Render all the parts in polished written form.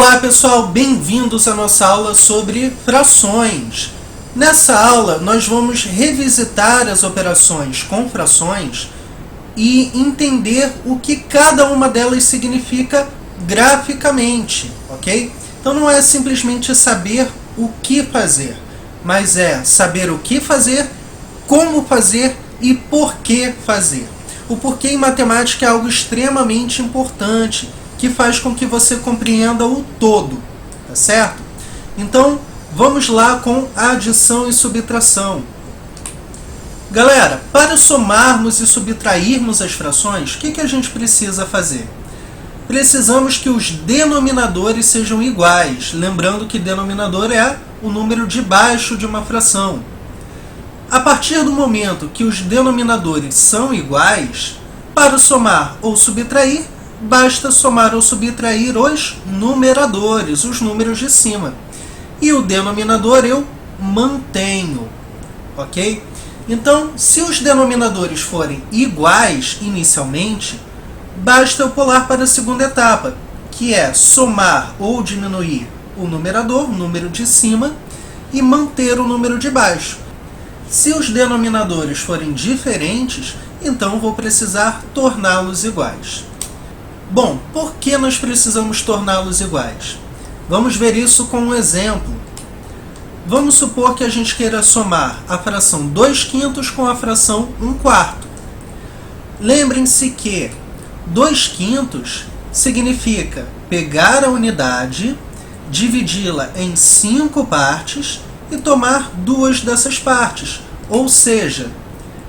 Olá pessoal, bem-vindos à nossa aula sobre frações. Nessa aula nós vamos revisitar as operações com frações e entender o que cada uma delas significa graficamente, ok? Então não é simplesmente saber o que fazer, mas é saber o que fazer, como fazer e por que fazer. O porquê em matemática é algo extremamente importante, que faz com que você compreenda o todo, tá certo? Então, vamos lá com a adição e subtração. Galera, para somarmos e subtrairmos as frações, o que a gente precisa fazer? Precisamos que os denominadores sejam iguais, lembrando que denominador é o número de baixo de uma fração. A partir do momento que os denominadores são iguais, para somar ou subtrair, basta somar ou subtrair os numeradores, os números de cima. E o denominador eu mantenho, ok? Então, se os denominadores forem iguais inicialmente, basta eu pular para a segunda etapa, que é somar ou diminuir o numerador, o número de cima, e manter o número de baixo. Se os denominadores forem diferentes, então vou precisar torná-los iguais. Bom, por que nós precisamos torná-los iguais? Vamos ver isso com um exemplo. Vamos supor que a gente queira somar a fração 2/5 com a fração 1/4. Lembrem-se que 2/5 significa pegar a unidade, dividi-la em 5 partes e tomar 2 dessas partes. Ou seja,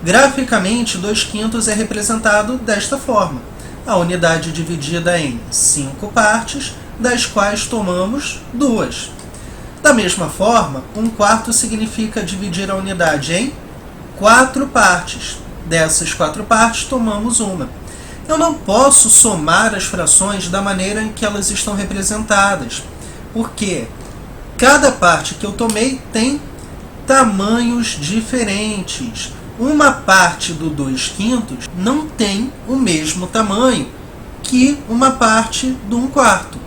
graficamente 2/5 é representado desta forma. A unidade dividida em 5 partes, das quais tomamos 2. Da mesma forma, 1/4 significa dividir a unidade em 4 partes. Dessas 4 partes, tomamos uma. Eu não posso somar as frações da maneira em que elas estão representadas, porque cada parte que eu tomei tem tamanhos diferentes. Uma parte do 2/5 não tem o mesmo tamanho que uma parte do 1/4.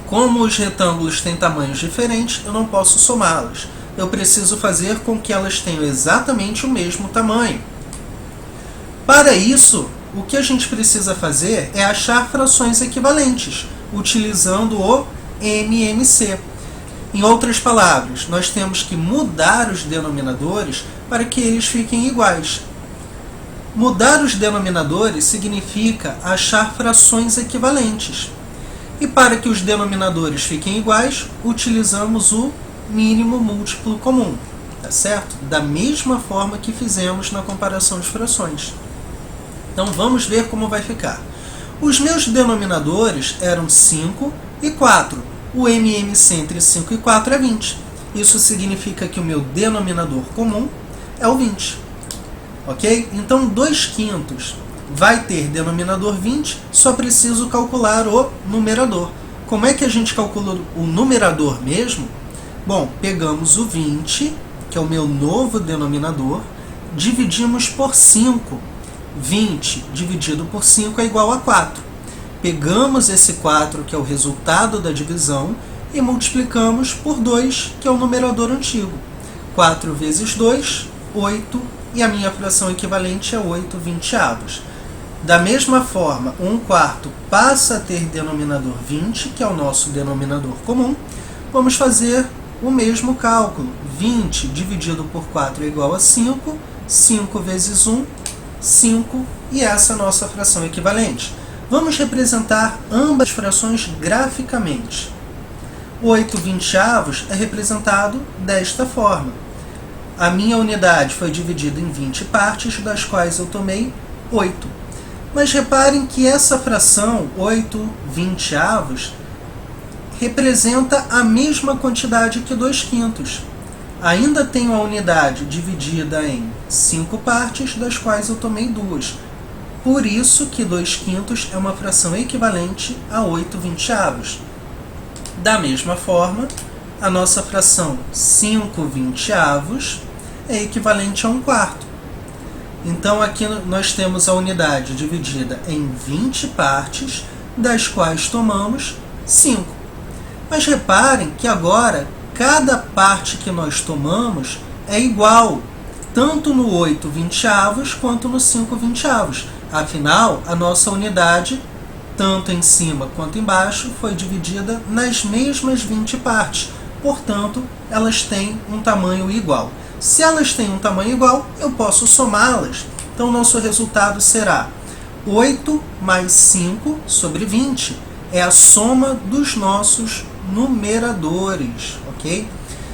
Como os retângulos têm tamanhos diferentes, eu não posso somá-las. Eu preciso fazer com que elas tenham exatamente o mesmo tamanho. Para isso, o que a gente precisa fazer é achar frações equivalentes, utilizando o MMC. Em outras palavras, nós temos que mudar os denominadores para que eles fiquem iguais. Mudar os denominadores significa achar frações equivalentes. E para que os denominadores fiquem iguais, utilizamos o mínimo múltiplo comum, tá certo? Da mesma forma que fizemos na comparação de frações. Então vamos ver como vai ficar. Os meus denominadores eram 5 e 4. O MMC entre 5 e 4 é 20. Isso significa que o meu denominador comum é o 20. Ok? Então 2/5 vai ter denominador 20, só preciso calcular o numerador. Como é que a gente calcula o numerador mesmo? Bom, pegamos o 20, que é o meu novo denominador, dividimos por 5. 20 dividido por 5 é igual a 4. Pegamos esse 4, que é o resultado da divisão, e multiplicamos por 2, que é o numerador antigo. 4 vezes 2, 8, e a minha fração equivalente é 8/20. Da mesma forma, 1/4 passa a ter denominador 20, que é o nosso denominador comum. Vamos fazer o mesmo cálculo. 20 dividido por 4 é igual a 5. 5 vezes 1, 5, e essa é a nossa fração equivalente. Vamos representar ambas as frações graficamente. 8/20 é representado desta forma. A minha unidade foi dividida em 20 partes, das quais eu tomei 8. Mas reparem que essa fração, 8/20, representa a mesma quantidade que 2/5. Ainda tenho a unidade dividida em 5 partes, das quais eu tomei 2. Por isso que 2/5 é uma fração equivalente a 8/20. Da mesma forma, a nossa fração 5/20 é equivalente a 1/4. Então aqui nós temos a unidade dividida em 20 partes, das quais tomamos 5. Mas reparem que agora cada parte que nós tomamos é igual, tanto no 8/20 quanto no 5/20. Afinal, a nossa unidade, tanto em cima quanto embaixo, foi dividida nas mesmas 20 partes. Portanto, elas têm um tamanho igual. Se elas têm um tamanho igual, eu posso somá-las. Então, nosso resultado será 8 mais 5 sobre 20. É a soma dos nossos numeradores, ok?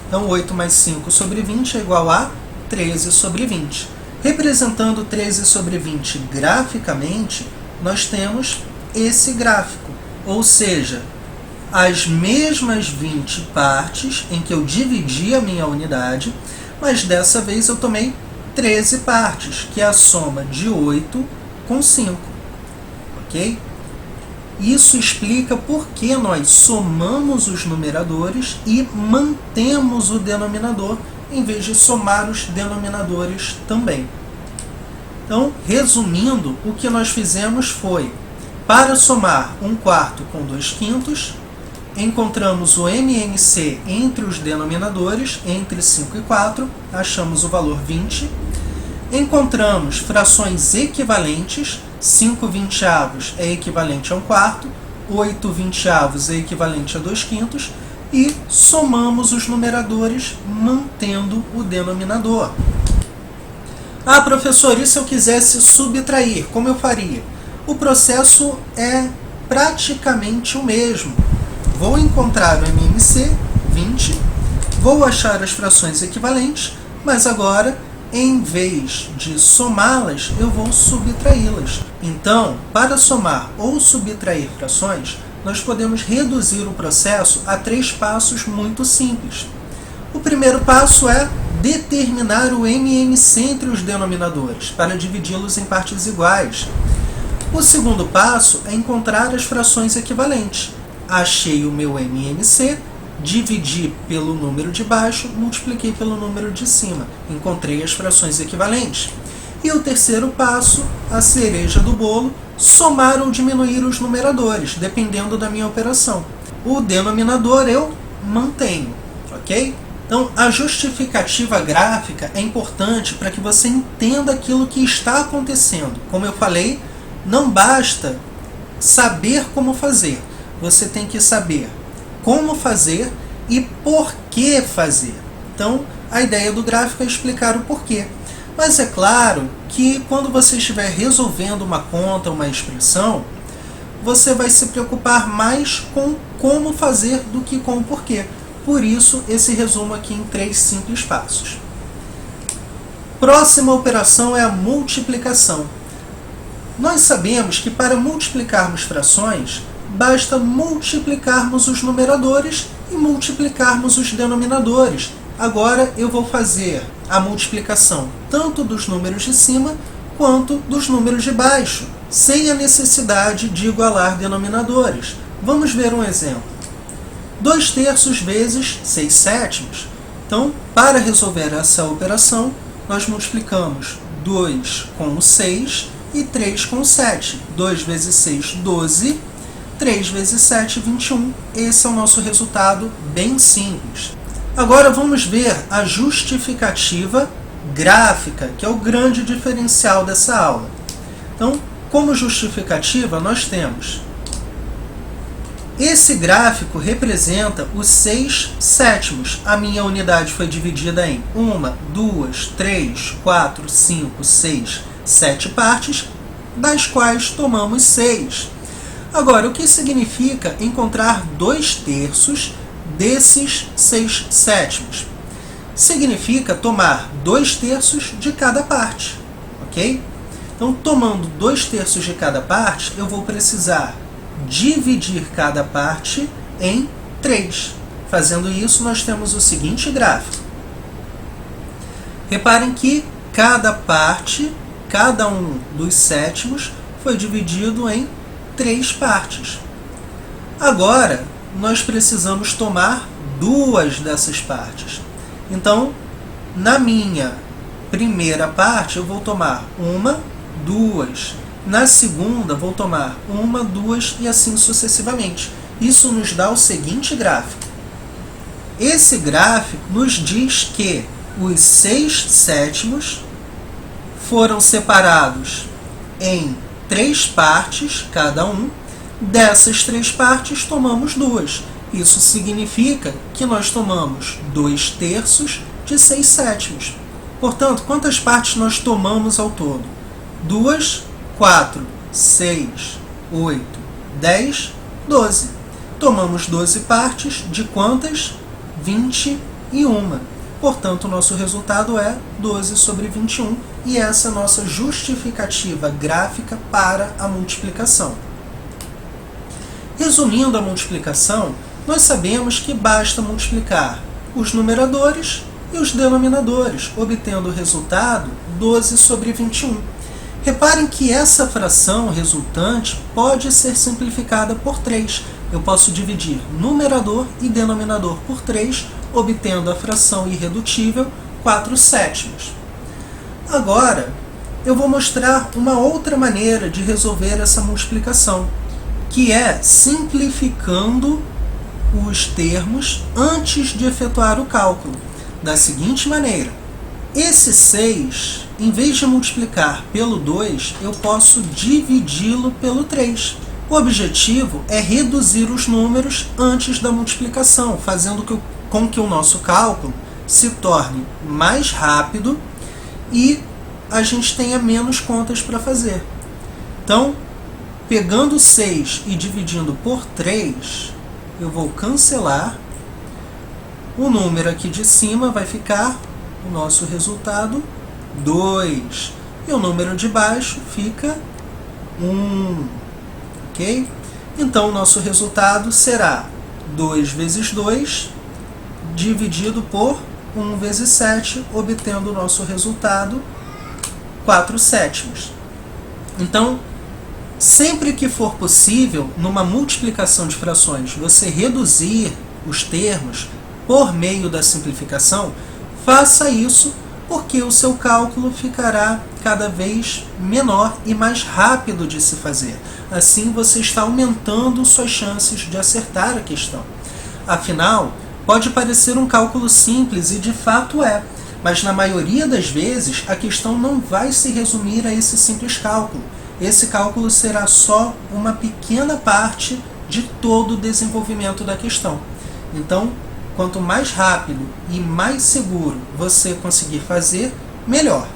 Então, 8 mais 5 sobre 20 é igual a 13 sobre 20. Representando 13 sobre 20 graficamente, nós temos esse gráfico. Ou seja, as mesmas 20 partes em que eu dividi a minha unidade, mas dessa vez eu tomei 13 partes, que é a soma de 8 com 5. Ok? Isso explica por que nós somamos os numeradores e mantemos o denominador, em vez de somar os denominadores também. Então, resumindo, o que nós fizemos foi, para somar 1/4 com 2/5, encontramos o MMC entre os denominadores, entre 5 e 4, achamos o valor 20. Encontramos frações equivalentes, 5/20 é equivalente a 1/4, 8/20 é equivalente a 2/5, e somamos os numeradores mantendo o denominador. Ah, professor, e se eu quisesse subtrair, como eu faria? O processo é praticamente o mesmo. Vou encontrar o MMC, 20, vou achar as frações equivalentes, mas agora, em vez de somá-las, eu vou subtraí-las. Então, para somar ou subtrair frações, nós podemos reduzir o processo a 3 passos muito simples. O primeiro passo é determinar o MMC entre os denominadores, para dividi-los em partes iguais. O segundo passo é encontrar as frações equivalentes. Achei o meu MMC, dividi pelo número de baixo, multipliquei pelo número de cima. Encontrei as frações equivalentes. E o terceiro passo, a cereja do bolo, somar ou diminuir os numeradores, dependendo da minha operação. O denominador eu mantenho, ok? Então, a justificativa gráfica é importante para que você entenda aquilo que está acontecendo. Como eu falei, não basta saber como fazer. Você tem que saber como fazer e por que fazer. Então, a ideia do gráfico é explicar o porquê. Mas é claro que quando você estiver resolvendo uma conta, uma expressão, você vai se preocupar mais com como fazer do que com o porquê. Por isso, esse resumo aqui em 3 simples passos. Próxima operação é a multiplicação. Nós sabemos que para multiplicarmos frações, basta multiplicarmos os numeradores e multiplicarmos os denominadores. Agora eu vou fazer a multiplicação tanto dos números de cima quanto dos números de baixo, sem a necessidade de igualar denominadores. Vamos ver um exemplo. 2/3 vezes 6/7. Então, para resolver essa operação, nós multiplicamos 2 com o 6 e 3 com o 7. 2 vezes 6, 12. 3 vezes 7, 21. Esse é o nosso resultado bem simples. Agora vamos ver a justificativa gráfica, que é o grande diferencial dessa aula. Então, como justificativa, nós temos esse gráfico representa os 6/7. A minha unidade foi dividida em 1, 2, 3, 4, 5, 6, 7 partes, das quais tomamos 6. Agora, o que significa encontrar 2/3 desses 6/7? Significa tomar 2/3 de cada parte, ok? Então, tomando 2/3 de cada parte, eu vou precisar dividir cada parte em 3. Fazendo isso, nós temos o seguinte gráfico. Reparem que cada parte, cada um dos sétimos, foi dividido em 3 partes. Agora, nós precisamos tomar 2 dessas partes. Então, na minha primeira parte, eu vou tomar 1, 2. Na segunda, vou tomar 1, 2 e assim sucessivamente. isso nos dá o seguinte gráfico. Esse gráfico nos diz que os 6/7 foram separados em 3 partes, cada um. Dessas 3 partes, tomamos 2. Isso significa que nós tomamos 2/3 de 6/7. Portanto, quantas partes nós tomamos ao todo? 2, 4, 6, 8, 10, 12. Tomamos 12 partes de quantas? 21. Portanto, o nosso resultado é 12 sobre 21, e essa é a nossa justificativa gráfica para a multiplicação. Resumindo a multiplicação, nós sabemos que basta multiplicar os numeradores e os denominadores, obtendo o resultado 12 sobre 21. Reparem que essa fração resultante pode ser simplificada por 3. Eu posso dividir numerador e denominador por 3, obtendo a fração irredutível 4/7. Agora, eu vou mostrar uma outra maneira de resolver essa multiplicação, que é simplificando os termos antes de efetuar o cálculo, da seguinte maneira. Esse 6, em vez de multiplicar pelo 2, eu posso dividi-lo pelo 3. O objetivo é reduzir os números antes da multiplicação, fazendo com que o nosso cálculo se torne mais rápido e a gente tenha menos contas para fazer. Então, pegando 6 e dividindo por 3, eu vou cancelar. O número aqui de cima vai ficar o nosso resultado 2. E o número de baixo fica 1. Ok? Então, o nosso resultado será 2 vezes 2 dividido por 1 vezes 7, obtendo o nosso resultado 4/7. Então, sempre que for possível, numa multiplicação de frações, você reduzir os termos por meio da simplificação, faça isso, porque o seu cálculo ficará cada vez menor e mais rápido de se fazer. Assim, você está aumentando suas chances de acertar a questão. Afinal, pode parecer um cálculo simples, e de fato é, mas na maioria das vezes a questão não vai se resumir a esse simples cálculo. Esse cálculo será só uma pequena parte de todo o desenvolvimento da questão. Então, quanto mais rápido e mais seguro você conseguir fazer, melhor.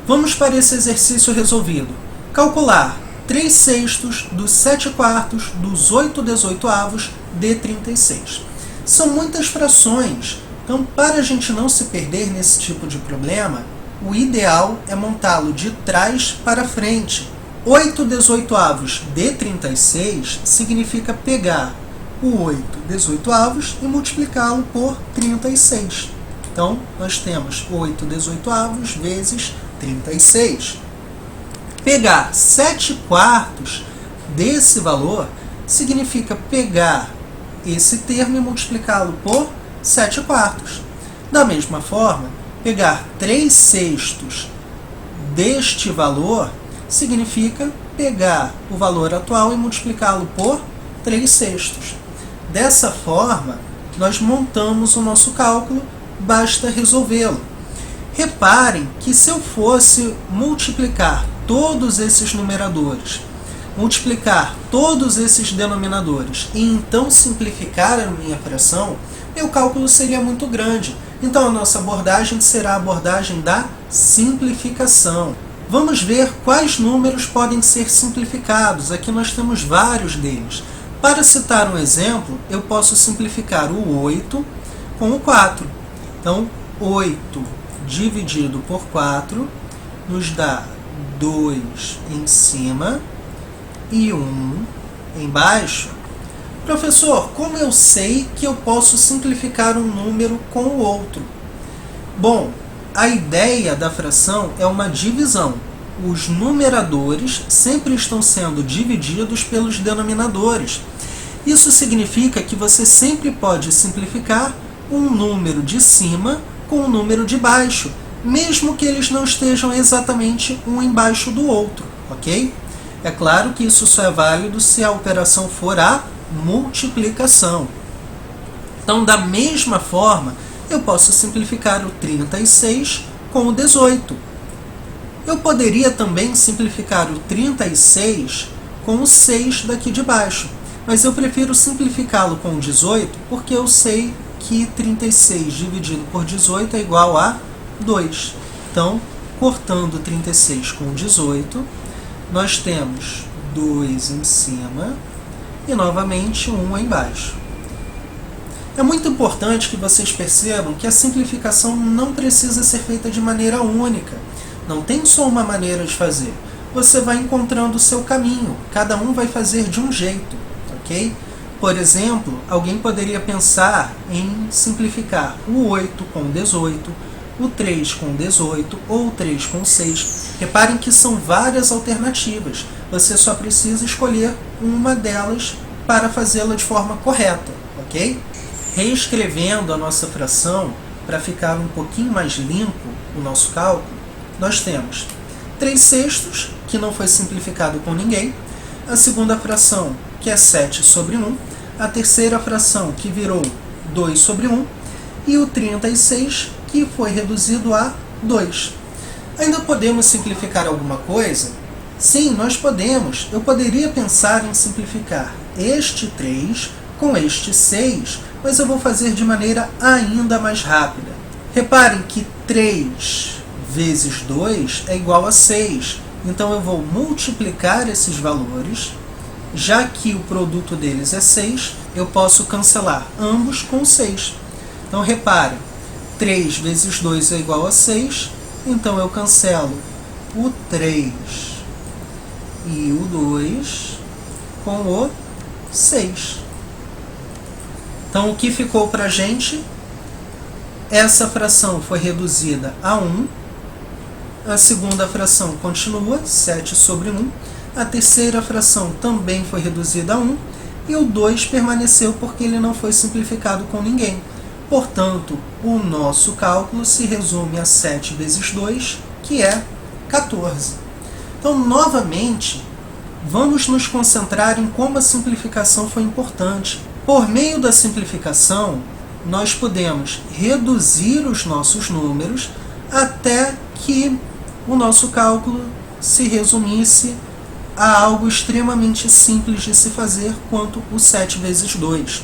Vamos para esse exercício resolvido. Calcular 3/6 dos 7/4 dos 8/18 de 36. São muitas frações, então para a gente não se perder nesse tipo de problema, o ideal é montá-lo de trás para frente. 8/18 de 36 significa pegar o 8/18 e multiplicá-lo por 36. Então, nós temos 8/18 vezes 36. Pegar 7/4 desse valor significa pegar esse termo e multiplicá-lo por 7/4. Da mesma forma, pegar 3/6 deste valor significa pegar o valor atual e multiplicá-lo por 3/6. Dessa forma, nós montamos o nosso cálculo, basta resolvê-lo. Reparem que se eu fosse multiplicar todos esses numeradores, multiplicar todos esses denominadores e então simplificar a minha fração, meu cálculo seria muito grande. Então a nossa abordagem será a abordagem da simplificação. Vamos ver quais números podem ser simplificados. Aqui nós temos vários deles. Para citar um exemplo, eu posso simplificar o 8 com o 4. Então, 8 dividido por 4 nos dá 2 em cima e 1 embaixo. Professor, como eu sei que eu posso simplificar um número com o outro? Bom, a ideia da fração é uma divisão. Os numeradores sempre estão sendo divididos pelos denominadores. Isso significa que você sempre pode simplificar um número de cima com um número de baixo, mesmo que eles não estejam exatamente um embaixo do outro, ok? É claro que isso só é válido se a operação for a multiplicação. Então, da mesma forma, eu posso simplificar o 36 com o 18. Eu poderia também simplificar o 36 com o 6 daqui de baixo, mas eu prefiro simplificá-lo com o 18 porque eu sei que 36 dividido por 18 é igual a 2. Então, cortando 36 com 18, nós temos 2 em cima e novamente 1 embaixo. É muito importante que vocês percebam que a simplificação não precisa ser feita de maneira única. Não tem só uma maneira de fazer. Você vai encontrando o seu caminho. Cada um vai fazer de um jeito, ok? Por exemplo, alguém poderia pensar em simplificar o 8 com 18, o 3 com 18 ou o 3 com 6. Reparem que são várias alternativas. Você só precisa escolher uma delas para fazê-la de forma correta, ok? Reescrevendo a nossa fração para ficar um pouquinho mais limpo o nosso cálculo, nós temos 3/6, que não foi simplificado com ninguém, a segunda fração, que é 7 sobre 1, a terceira fração, que virou 2 sobre 1, e o 36, que foi reduzido a 2. Ainda podemos simplificar alguma coisa? Sim, nós podemos. Eu poderia pensar em simplificar este 3 com este 6, mas eu vou fazer de maneira ainda mais rápida. Reparem que 3 vezes 2 é igual a 6. Então eu vou multiplicar esses valores. Já que o produto deles é 6, eu posso cancelar ambos com 6. Então reparem, 3 vezes 2 é igual a 6. Então eu cancelo o 3 e o 2 com o 6. Então o que ficou para a gente? Essa fração foi reduzida a 1. A segunda fração continua, 7 sobre 1. A terceira fração também foi reduzida a 1. E o 2 permaneceu porque ele não foi simplificado com ninguém. Portanto, o nosso cálculo se resume a 7 vezes 2, que é 14. Então, novamente, vamos nos concentrar em como a simplificação foi importante. Por meio da simplificação, nós podemos reduzir os nossos números até que o nosso cálculo se resumisse a algo extremamente simples de se fazer quanto o 7 vezes 2.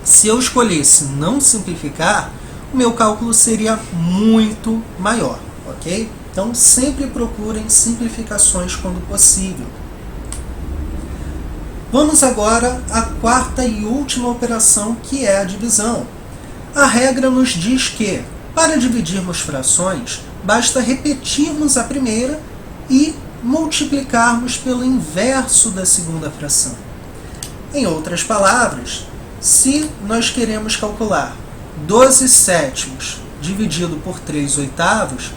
Se eu escolhesse não simplificar, o meu cálculo seria muito maior, ok? Então sempre procurem simplificações quando possível. Vamos agora à quarta e última operação, que é a divisão. A regra nos diz que, para dividirmos frações, basta repetirmos a primeira e multiplicarmos pelo inverso da segunda fração. Em outras palavras, se nós queremos calcular 12 sétimos dividido por 3 oitavos,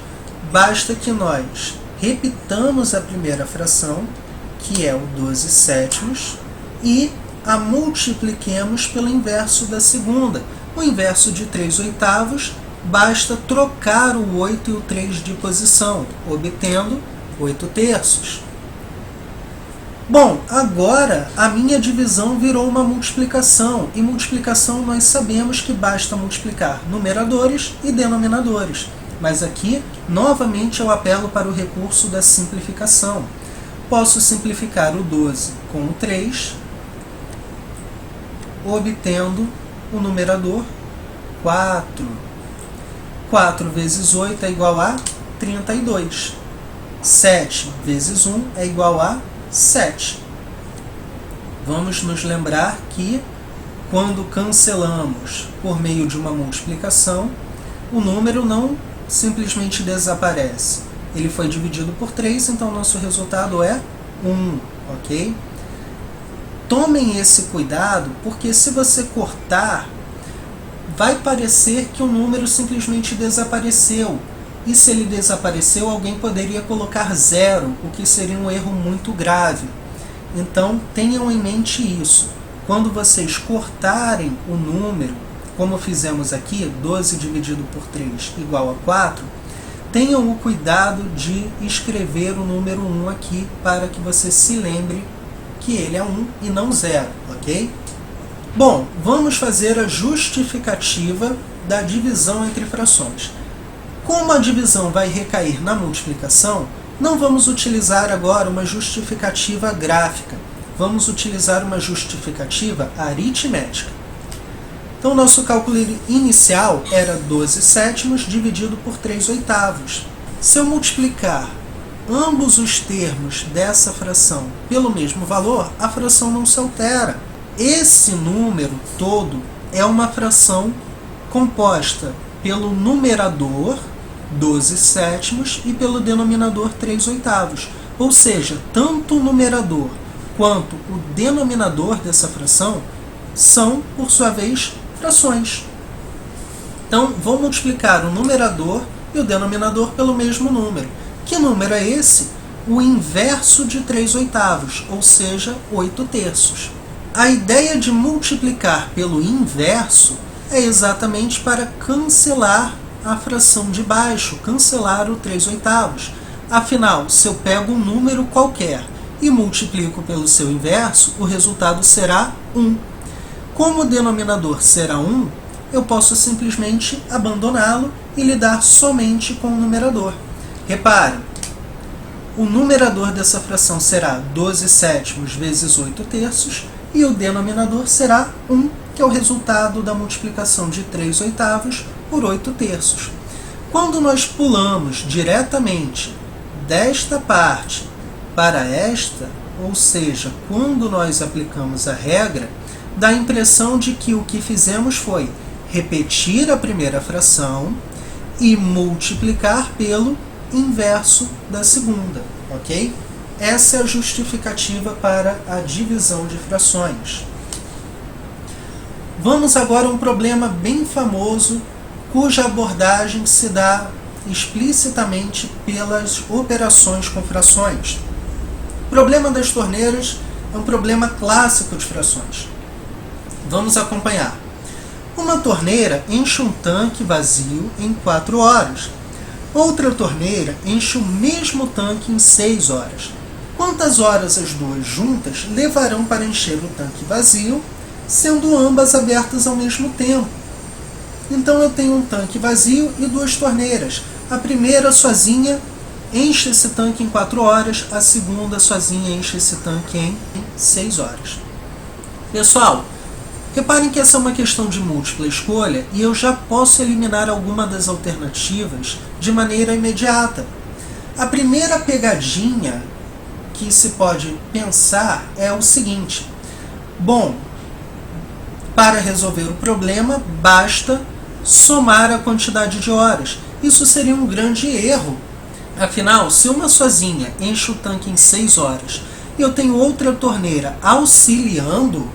basta que nós repitamos a primeira fração, que é o 12 sétimos, e a multipliquemos pelo inverso da segunda. O inverso de 3 oitavos, basta trocar o 8 e o 3 de posição, obtendo 8 terços. Bom, agora a minha divisão virou uma multiplicação, e multiplicação nós sabemos que basta multiplicar numeradores e denominadores. Mas aqui, novamente, eu apelo para o recurso da simplificação. Posso simplificar o 12 com o 3, obtendo o numerador 4. 4 vezes 8 é igual a 32. 7 vezes 1 é igual a 7. Vamos nos lembrar que, quando cancelamos por meio de uma multiplicação, o número não simplesmente desaparece. Ele foi dividido por 3, então nosso resultado é 1, ok? Tomem esse cuidado, porque se você cortar, vai parecer que o número simplesmente desapareceu. E se ele desapareceu, alguém poderia colocar 0, o que seria um erro muito grave. Então, tenham em mente isso. Quando vocês cortarem o número, como fizemos aqui, 12 dividido por 3 igual a 4, tenham o cuidado de escrever o número 1 aqui para que você se lembre que ele é 1 e não 0, ok? Bom, vamos fazer a justificativa da divisão entre frações. Como a divisão vai recair na multiplicação, não vamos utilizar agora uma justificativa gráfica. Vamos utilizar uma justificativa aritmética. Então, nosso cálculo inicial era 12 sétimos dividido por 3 oitavos. Se eu multiplicar ambos os termos dessa fração pelo mesmo valor, a fração não se altera. Esse número todo é uma fração composta pelo numerador, 12 sétimos, e pelo denominador, 3 oitavos. Ou seja, tanto o numerador quanto o denominador dessa fração são, por sua vez, frações. Então, vou multiplicar o numerador e o denominador pelo mesmo número. Que número é esse? O inverso de 3 oitavos, ou seja, 8 terços. A ideia de multiplicar pelo inverso é exatamente para cancelar a fração de baixo, cancelar o 3 oitavos. Afinal, se eu pego um número qualquer e multiplico pelo seu inverso, o resultado será 1. Como o denominador será 1, eu posso simplesmente abandoná-lo e lidar somente com o numerador. Repare, o numerador dessa fração será 12 sétimos vezes 8 terços e o denominador será 1, que é o resultado da multiplicação de 3 oitavos por 8 terços. Quando nós pulamos diretamente desta parte para esta, ou seja, quando nós aplicamos a regra, dá a impressão de que o que fizemos foi repetir a primeira fração e multiplicar pelo inverso da segunda, ok? Essa é a justificativa para a divisão de frações. Vamos agora a um problema bem famoso, cuja abordagem se dá explicitamente pelas operações com frações. O problema das torneiras é um problema clássico de frações. Vamos acompanhar. Uma torneira enche um tanque vazio em 4 horas. Outra torneira enche o mesmo tanque em 6 horas. Quantas horas as duas juntas levarão para encher o tanque vazio, sendo ambas abertas ao mesmo tempo? Então eu tenho um tanque vazio e duas torneiras. A primeira sozinha enche esse tanque em 4 horas, a segunda sozinha enche esse tanque em 6 horas. Pessoal, reparem que essa é uma questão de múltipla escolha e eu já posso eliminar alguma das alternativas de maneira imediata. A primeira pegadinha que se pode pensar é o seguinte: bom, para resolver o problema basta somar a quantidade de horas. Isso seria um grande erro. Afinal, se uma sozinha enche o tanque em 6 horas e eu tenho outra torneira auxiliando,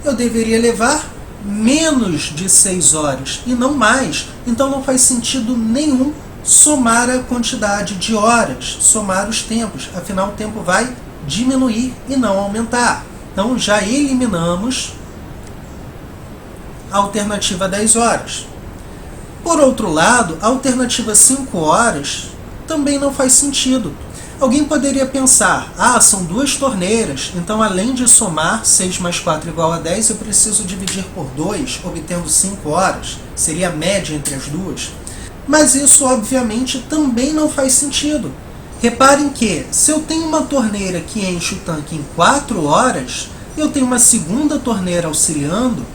eu deveria levar menos de 6 horas e não mais. Então não faz sentido nenhum somar a quantidade de horas, somar os tempos. Afinal, o tempo vai diminuir e não aumentar. Então já eliminamos a alternativa 10 horas. Por outro lado, a alternativa 5 horas também não faz sentido. Alguém poderia pensar, são duas torneiras, então além de somar 6 mais 4 igual a 10, eu preciso dividir por 2, obtendo 5 horas. Seria a média entre as duas. Mas isso, obviamente, também não faz sentido. Reparem que, se eu tenho uma torneira que enche o tanque em 4 horas, eu tenho uma segunda torneira auxiliando,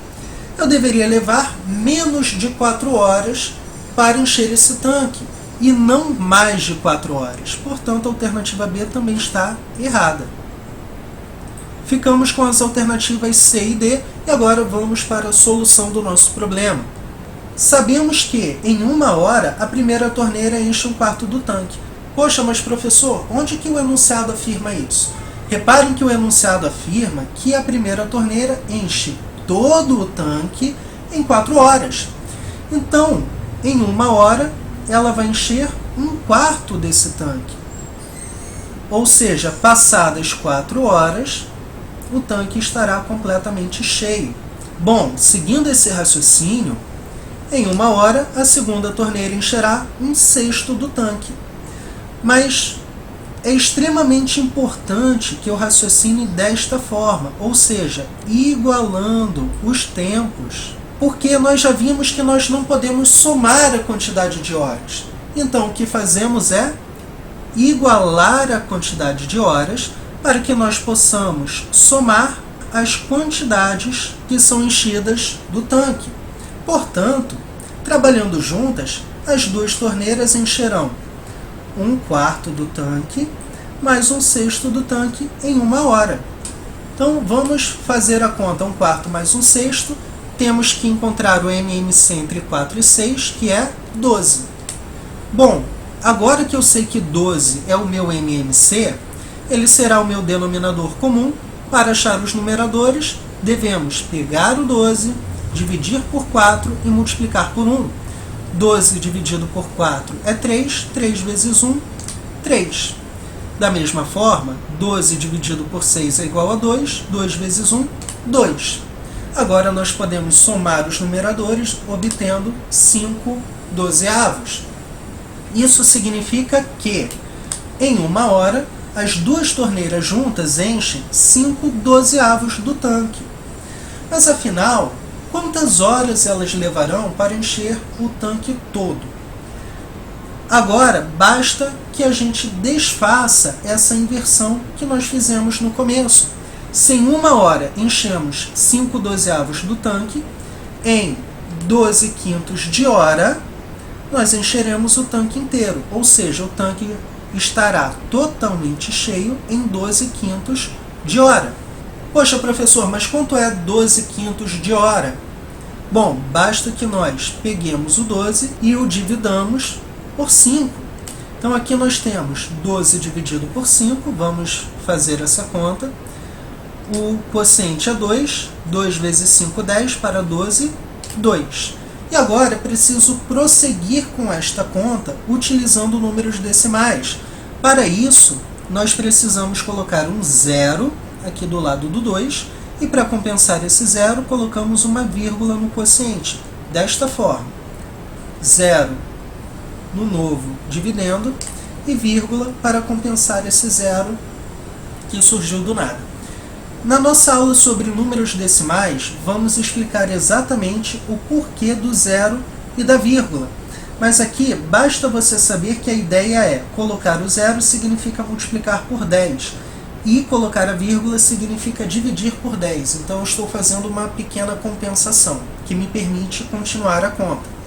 eu deveria levar menos de 4 horas para encher esse tanque, e não mais de 4 horas. Portanto, a alternativa B também está errada. Ficamos com as alternativas C e D, e agora vamos para a solução do nosso problema. Sabemos que, em 1 hora, a primeira torneira enche 1/4 do tanque. Poxa, mas professor, onde que o enunciado afirma isso? Reparem que o enunciado afirma que a primeira torneira enche todo o tanque em 4 horas. Então, em 1 hora, ela vai encher 1/4 desse tanque. Ou seja, passadas 4 horas, o tanque estará completamente cheio. Bom, seguindo esse raciocínio, Em 1 hora, a segunda torneira encherá 1/6 do tanque. Mas é extremamente importante que eu raciocine desta forma, ou seja, igualando os tempos, porque nós já vimos que nós não podemos somar a quantidade de horas. Então, o que fazemos é igualar a quantidade de horas para que nós possamos somar as quantidades que são enchidas do tanque. Portanto, trabalhando juntas, as duas torneiras encherão 1/4 do tanque mais 1/6 do tanque em 1 hora. Então vamos fazer a conta. 1/4 mais 1/6, temos que encontrar o MMC entre 4 e 6, que é 12. Bom, agora que eu sei que 12 é o meu MMC, ele será o meu denominador comum. Para achar os numeradores, devemos pegar o 12, dividir por 4 e multiplicar por 1. 12 dividido por 4 é 3, 3 vezes 1, 3. Da mesma forma, 12 dividido por 6 é igual a 2, 2 vezes 1, 2. Agora nós podemos somar os numeradores, obtendo 5/12. Isso significa que, em 1 hora, as duas torneiras juntas enchem 5/12 do tanque. Mas afinal, quantas horas elas levarão para encher o tanque todo? Agora, basta que a gente desfaça essa inversão que nós fizemos no começo. Se em 1 hora enchemos 5/12 do tanque, em 12/5 de hora, nós encheremos o tanque inteiro, ou seja, o tanque estará totalmente cheio em 12/5 de hora. Poxa, professor, mas quanto é 12/5 de hora? Bom, basta que nós peguemos o 12 e o dividamos por 5. Então aqui nós temos 12 dividido por 5, vamos fazer essa conta. O quociente é 2, 2 vezes 5, 10, para 12, 2. E agora é preciso prosseguir com esta conta utilizando números decimais. Para isso, nós precisamos colocar um 0 aqui do lado do 2, e para compensar esse 0, colocamos uma vírgula no quociente, desta forma. 0 no novo dividendo e vírgula para compensar esse 0 que surgiu do nada. Na nossa aula sobre números decimais, vamos explicar exatamente o porquê do 0 e da vírgula. Mas aqui basta você saber que a ideia é colocar o 0 significa multiplicar por 10 e colocar a vírgula significa dividir por 10. Então eu estou fazendo uma pequena compensação que me permite continuar a conta.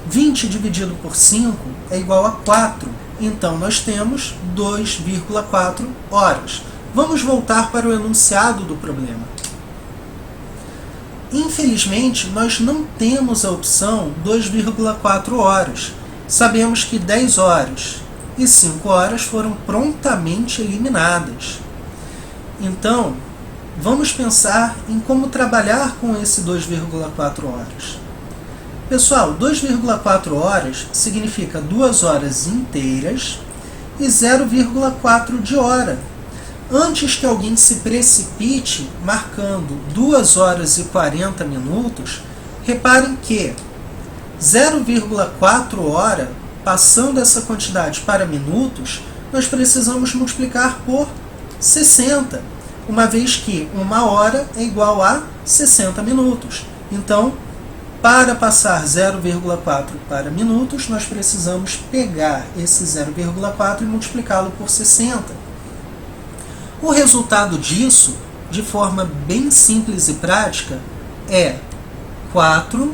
20 dividido por 5 é igual a 4. Então nós temos 2,4 horas. Vamos voltar para o enunciado do problema. Infelizmente, nós não temos a opção 2,4 horas. Sabemos que 10 horas e 5 horas foram prontamente eliminadas. Então, vamos pensar em como trabalhar com esse 2,4 horas. Pessoal, 2,4 horas significa 2 horas inteiras e 0,4 de hora. Antes que alguém se precipite marcando 2 horas e 40 minutos, reparem que 0,4 hora, passando essa quantidade para minutos, nós precisamos multiplicar por 60, uma vez que 1 hora é igual a 60 minutos. Então, para passar 0,4 para minutos, nós precisamos pegar esse 0,4 e multiplicá-lo por 60. O resultado disso, de forma bem simples e prática, é 4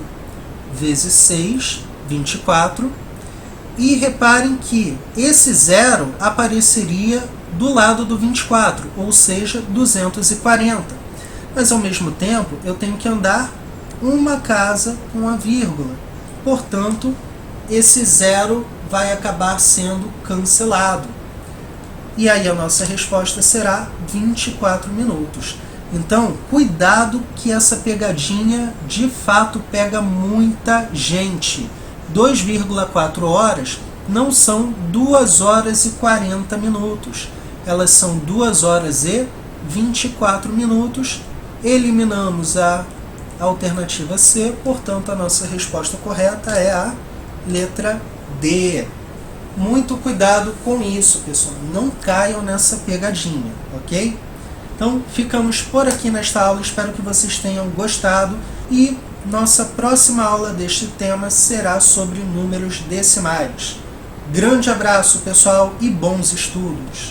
vezes 6, 24. E reparem que esse 0 apareceria do lado do 24, ou seja, 240. Mas ao mesmo tempo, eu tenho que andar uma casa com a vírgula. Portanto, esse 0 vai acabar sendo cancelado. E aí a nossa resposta será 24 minutos. Então, cuidado que essa pegadinha de fato pega muita gente. 2,4 horas não são 2 horas e 40 minutos. Elas são 2 horas e 24 minutos. Eliminamos a Alternativa C, portanto, a nossa resposta correta é a letra D. Muito cuidado com isso, pessoal. Não caiam nessa pegadinha, ok? Então, ficamos por aqui nesta aula. Espero que vocês tenham gostado. E nossa próxima aula deste tema será sobre números decimais. Grande abraço, pessoal, e bons estudos!